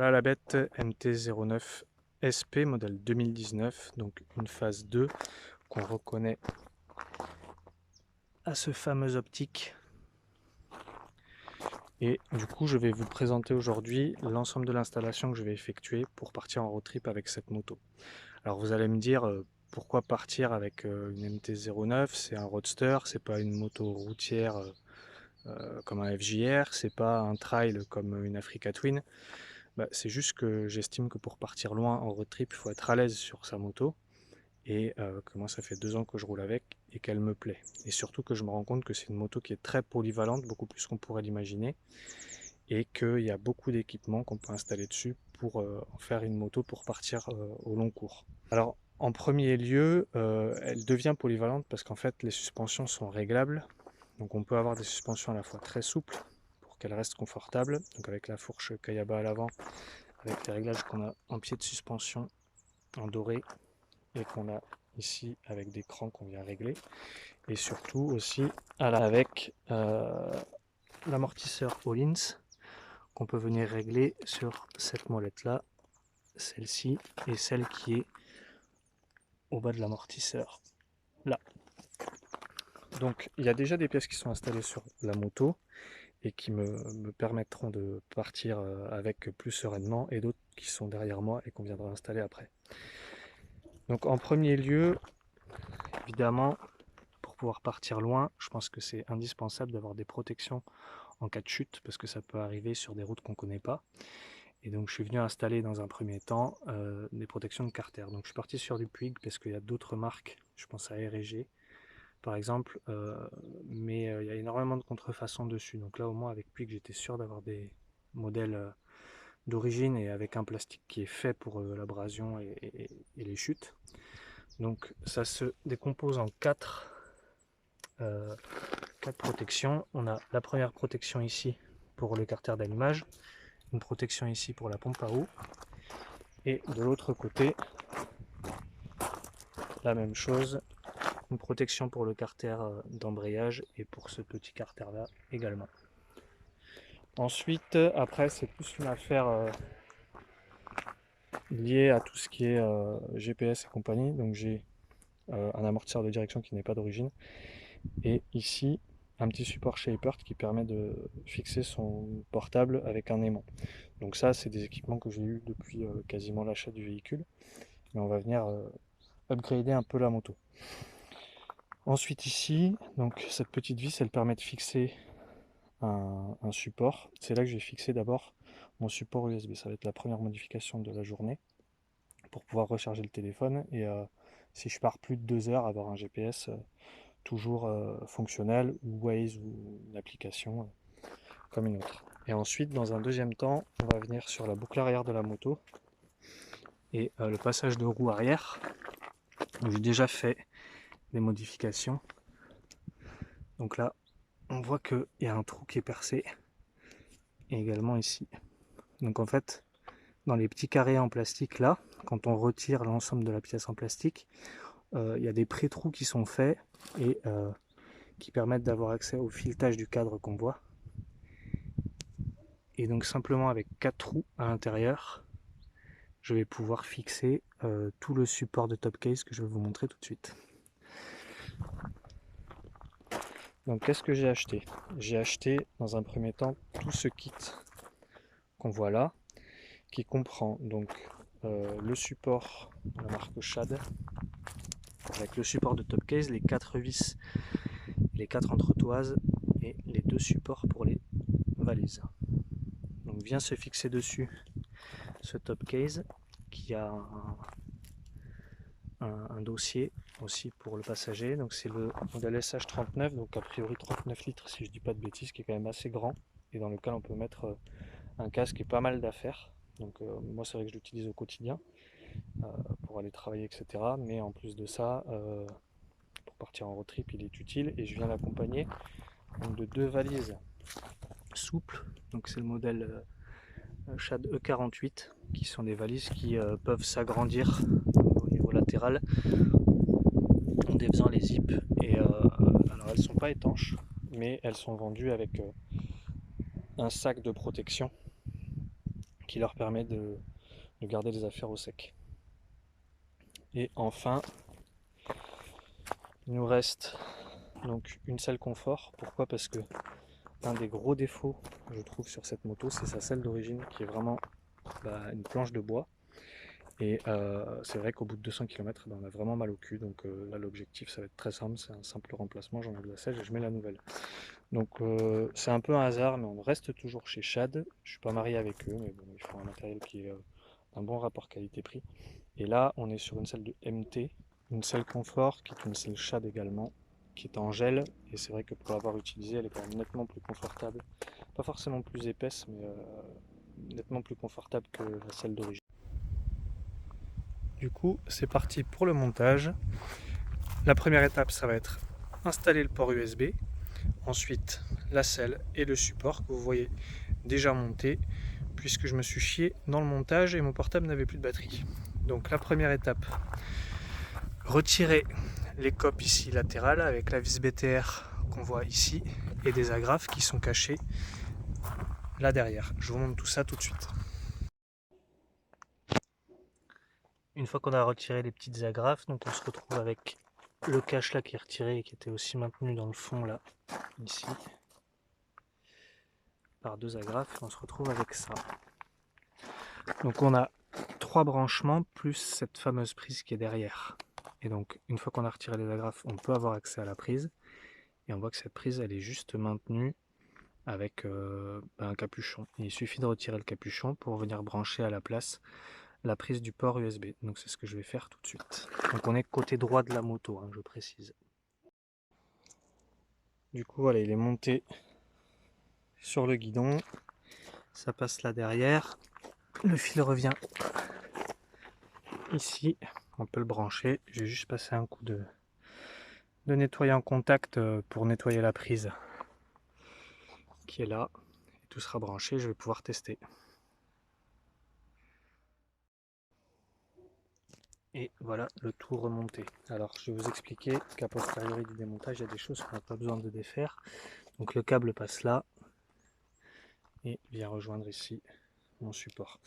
Voilà la bête MT-09 SP modèle 2019, donc une phase 2 qu'on reconnaît à ce fameux optique. Et du coup, je vais vous présenter aujourd'hui l'ensemble de l'installation que je vais effectuer pour partir en road trip avec cette moto. Alors vous allez me dire pourquoi partir avec une MT-09, c'est un roadster, c'est pas une moto routière comme un FJR, c'est pas un trail comme une Africa Twin. C'est juste que j'estime que pour partir loin en road trip, il faut être à l'aise sur sa moto et que moi ça fait 2 ans que je roule avec et qu'elle me plaît. Et surtout que je me rends compte que c'est une moto qui est très polyvalente, beaucoup plus qu'on pourrait l'imaginer, et qu'il y a beaucoup d'équipements qu'on peut installer dessus pour en faire une moto pour partir au long cours. Alors en premier lieu, elle devient polyvalente parce qu'en fait les suspensions sont réglables, donc on peut avoir des suspensions à la fois très souples pour qu'elles restent confortables, donc avec la fourche Kayaba à l'avant, avec les réglages qu'on a en pied de suspension en doré et qu'on a ici avec des crans qu'on vient régler, et surtout aussi avec l'amortisseur Öhlins qu'on peut venir régler sur cette molette là, celle-ci et celle qui est au bas de l'amortisseur là. Donc il y a déjà des pièces qui sont installées sur la moto et qui me permettront de partir avec plus sereinement, et d'autres qui sont derrière moi et qu'on viendra installer après. Donc en premier lieu, évidemment, pour pouvoir partir loin, je pense que c'est indispensable d'avoir des protections en cas de chute, parce que ça peut arriver sur des routes qu'on ne connaît pas. Et donc je suis venu installer dans un premier temps des protections de carter. Donc je suis parti sur du Puig parce qu'il y a d'autres marques, je pense à R&G par exemple, mais il y a énormément de contrefaçons dessus. Donc là au moins avec Puig j'étais sûr d'avoir des modèles d'origine et avec un plastique qui est fait pour l'abrasion et les chutes. Donc ça se décompose en 4 protections. On a la première protection ici pour le carter d'allumage, une protection ici pour la pompe à eau, et de l'autre côté la même chose, une protection pour le carter d'embrayage et pour ce petit carter là également. Ensuite, après c'est plus une affaire liée à tout ce qui est GPS et compagnie. Donc j'ai un amortisseur de direction qui n'est pas d'origine, et ici un petit support chez Lippert qui permet de fixer son portable avec un aimant. Donc ça c'est des équipements que j'ai eu depuis quasiment l'achat du véhicule, mais on va venir upgrader un peu la moto. Ensuite ici, donc cette petite vis elle permet de fixer un support. C'est là que je vais fixer d'abord mon support USB. Ça va être la première modification de la journée pour pouvoir recharger le téléphone, et si je pars plus de 2 heures, avoir un GPS toujours fonctionnel, ou Waze ou une application comme une autre. Et ensuite dans un deuxième temps on va venir sur la boucle arrière de la moto et le passage de roue arrière. J'ai déjà fait des modifications. Donc là on voit qu'il y a un trou qui est percé, et également ici. Donc en fait dans les petits carrés en plastique là, quand on retire l'ensemble de la pièce en plastique, il y a des pré-trous qui sont faits et qui permettent d'avoir accès au filetage du cadre qu'on voit. Et donc simplement avec 4 trous à l'intérieur, je vais pouvoir fixer tout le support de top case que je vais vous montrer tout de suite. Donc qu'est-ce que j'ai acheté? J'ai acheté dans un premier temps tout ce kit qu'on voit là, qui comprend donc le support de la marque Shad, avec le support de top case, les 4 vis, les 4 entretoises et les 2 supports pour les valises. Donc vient se fixer dessus ce top case qui a un dossier aussi pour le passager. Donc c'est le modèle SH39, donc a priori 39 litres si je dis pas de bêtises, qui est quand même assez grand et dans lequel on peut mettre un casque et pas mal d'affaires. Donc moi c'est vrai que je l'utilise au quotidien pour aller travailler, etc. Mais en plus de ça, pour partir en road trip il est utile, et je viens l'accompagner de 2 valises souples. Donc c'est le modèle Shad E48, qui sont des valises qui peuvent s'agrandir au niveau latéral en défaisant les zips. Et alors elles sont pas étanches, mais elles sont vendues avec un sac de protection qui leur permet de garder les affaires au sec. Et enfin, il nous reste donc une selle confort. Pourquoi? Parce que un des gros défauts, je trouve, sur cette moto, c'est sa selle d'origine qui est vraiment une planche de bois. Et c'est vrai qu'au bout de 200 km, on a vraiment mal au cul. Donc là, l'objectif, ça va être très simple. C'est un simple remplacement. J'enlève la selle et je mets la nouvelle. Donc c'est un peu un hasard, mais on reste toujours chez Shad. Je suis pas marié avec eux, mais bon, ils font un matériel qui est un bon rapport qualité-prix. Et là, on est sur une selle de MT, une selle confort qui est une selle Shad également, qui est en gel. Et c'est vrai que pour l'avoir utilisée, elle est quand même nettement plus confortable. Pas forcément plus épaisse, mais nettement plus confortable que la selle d'origine. Du coup, c'est parti pour le montage. La première étape, ça va être installer le port USB. Ensuite, la selle et le support que vous voyez déjà monté, puisque je me suis chié dans le montage et mon portable n'avait plus de batterie. Donc la première étape, retirer les copes ici latérales avec la vis BTR qu'on voit ici et des agrafes qui sont cachées là derrière. Je vous montre tout ça tout de suite. Une fois qu'on a retiré les petites agrafes, donc on se retrouve avec le cache là qui est retiré et qui était aussi maintenu dans le fond là, ici, par deux agrafes, et on se retrouve avec ça. Donc on a 3 branchements plus cette fameuse prise qui est derrière. Et donc une fois qu'on a retiré les agrafes, on peut avoir accès à la prise. Et on voit que cette prise, elle est juste maintenue avec un capuchon. Et il suffit de retirer le capuchon pour venir brancher à la place la prise du port USB. Donc c'est ce que je vais faire tout de suite. Donc on est côté droit de la moto, hein, je précise. Du coup voilà, il est monté sur le guidon. Ça passe là derrière. Le fil revient ici. On peut le brancher. J'ai juste passé un coup de nettoyer en contact pour nettoyer la prise qui est là. Et tout sera branché, je vais pouvoir tester. Et voilà le tout remonté. Alors je vais vous expliquer qu'à posteriori du démontage, il y a des choses qu'on n'a pas besoin de défaire. Donc le câble passe là et vient rejoindre ici mon support.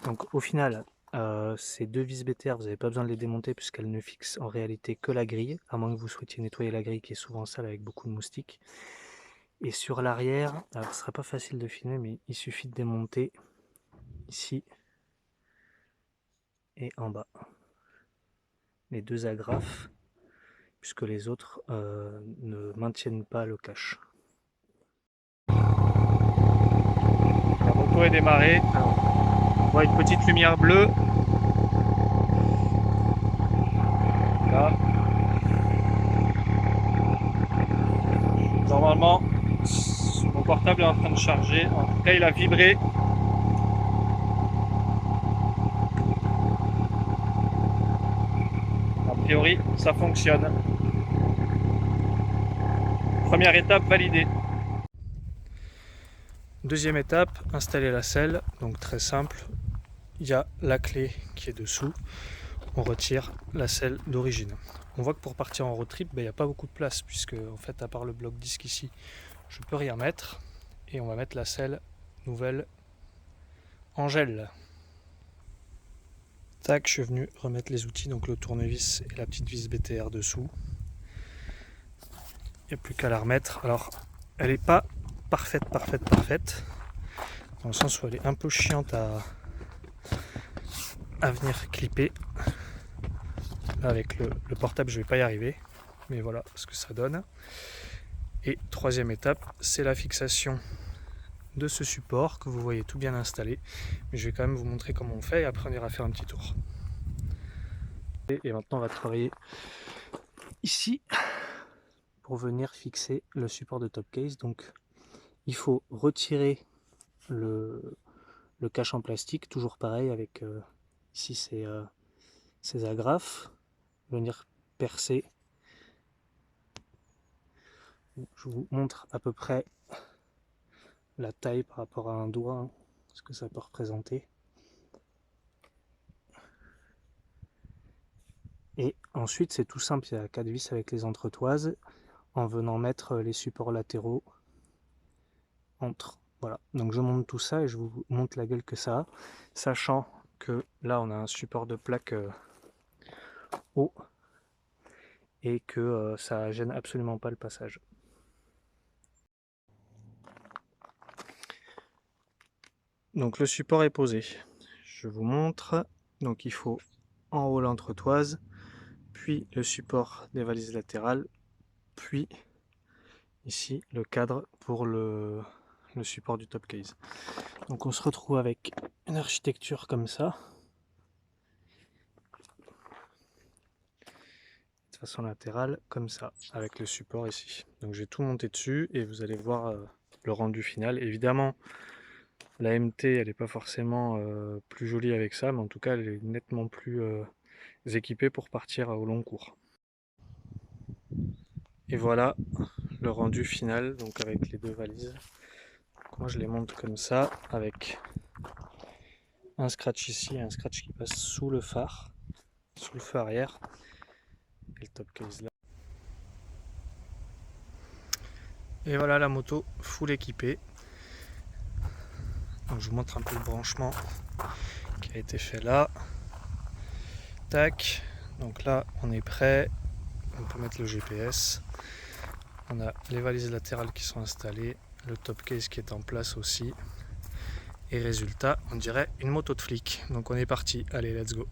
Donc au final, ces deux vis BTR, vous n'avez pas besoin de les démonter puisqu'elles ne fixent en réalité que la grille, à moins que vous souhaitiez nettoyer la grille qui est souvent sale avec beaucoup de moustiques. Et sur l'arrière, alors ce sera pas facile de filmer, mais il suffit de démonter ici et en bas les deux agrafes, puisque les autres ne maintiennent pas le cache. La moto est démarrée. Alors, on voit une petite lumière bleue. Là. Normalement, mon portable est en train de charger. En tout cas, il a vibré. A priori, ça fonctionne. Première étape validée. Deuxième étape, installer la selle. Donc très simple. Il y a la clé qui est dessous. On retire la selle d'origine. On voit que pour partir en road trip, il n'y a pas beaucoup de place puisque en fait, à part le bloc disque ici, je peux rien mettre. Et on va mettre la selle nouvelle en gel. Tac, je suis venu remettre les outils, donc le tournevis et la petite vis BTR dessous. Il n'y a plus qu'à la remettre. Alors, elle n'est pas parfaite, dans le sens où elle est un peu chiante à venir clipper. Là, avec le portable, je ne vais pas y arriver, mais voilà ce que ça donne. Et troisième étape, c'est la fixation de ce support que vous voyez tout bien installé. Mais je vais quand même vous montrer comment on fait et après on ira faire un petit tour. Et maintenant on va travailler ici pour venir fixer le support de top case. Donc il faut retirer le cache en plastique, toujours pareil avec ici ces agrafes, venir percer. Je vous montre à peu près la taille par rapport à un doigt, hein, ce que ça peut représenter. Et ensuite c'est tout simple, il y a 4 vis avec les entretoises, en venant mettre les supports latéraux entre Voilà, donc je monte tout ça et je vous montre la gueule que ça a, sachant que là on a un support de plaque haut et que ça gêne absolument pas le passage. Donc le support est posé. Je vous montre. Donc il faut en haut l'entretoise, puis le support des valises latérales, puis ici le cadre pour le support du top case. Donc on se retrouve avec une architecture comme ça, de façon latérale, comme ça, avec le support ici. Donc j'ai tout monté dessus et vous allez voir le rendu final. Évidemment, la MT elle n'est pas forcément plus jolie avec ça, mais en tout cas elle est nettement plus équipée pour partir au long cours. Et voilà le rendu final, donc avec les deux valises. Donc moi je les monte comme ça, avec un scratch ici et un scratch qui passe sous le phare, sous le feu arrière, et le top case là. Et voilà la moto full équipée. Donc je vous montre un peu le branchement qui a été fait là. Tac, donc là on est prêt, on peut mettre le GPS. On a les valises latérales qui sont installées, le top case qui est en place aussi. Et résultat, on dirait une moto de flic. Donc on est parti, allez let's go.